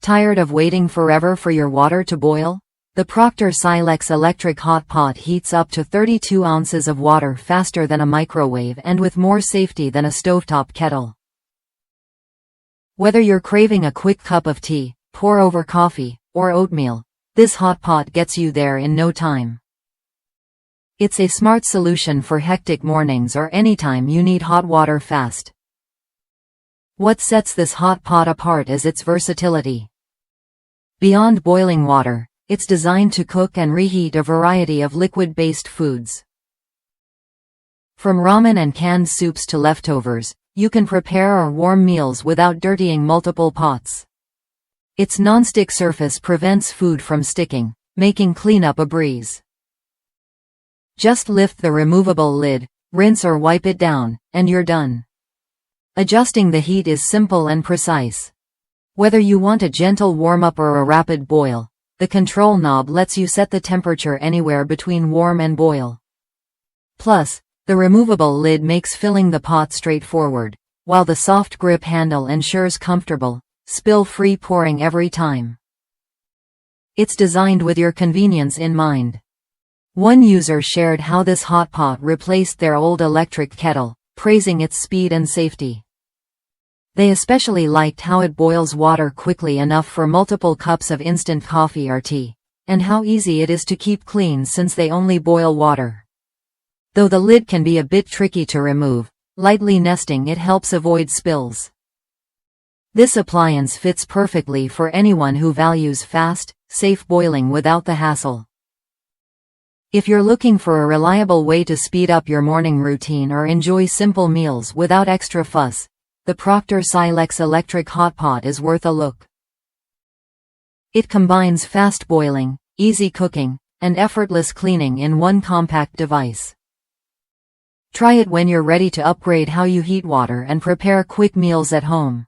Tired of waiting forever for your water to boil? The Proctor Silex electric hot pot heats up to 32 ounces of water faster than a microwave and with more safety than a stovetop kettle. Whether you're craving a quick cup of tea, pour-over coffee, or oatmeal, this hot pot gets you there in no time. It's a smart solution for hectic mornings or anytime you need hot water fast. What sets this hot pot apart is its versatility. Beyond boiling water, it's designed to cook and reheat a variety of liquid-based foods. From ramen and canned soups to leftovers, you can prepare or warm meals without dirtying multiple pots. Its non-stick surface prevents food from sticking, making cleanup a breeze. Just lift the removable lid, rinse or wipe it down, and you're done. Adjusting the heat is simple and precise. Whether you want a gentle warm-up or a rapid boil, the control knob lets you set the temperature anywhere between warm and boil. Plus, the removable lid makes filling the pot straightforward, while the soft grip handle ensures comfortable, spill-free pouring every time. It's designed with your convenience in mind. One user shared how this hot pot replaced their old electric kettle, praising its speed and safety. They especially liked how it boils water quickly enough for multiple cups of instant coffee or tea, and how easy it is to keep clean since they only boil water. Though the lid can be a bit tricky to remove, lightly nesting it helps avoid spills. This appliance fits perfectly for anyone who values fast, safe boiling without the hassle. If you're looking for a reliable way to speed up your morning routine or enjoy simple meals without extra fuss, the Proctor Silex electric hot pot is worth a look. It combines fast boiling, easy cooking, and effortless cleaning in one compact device. Try it when you're ready to upgrade how you heat water and prepare quick meals at home.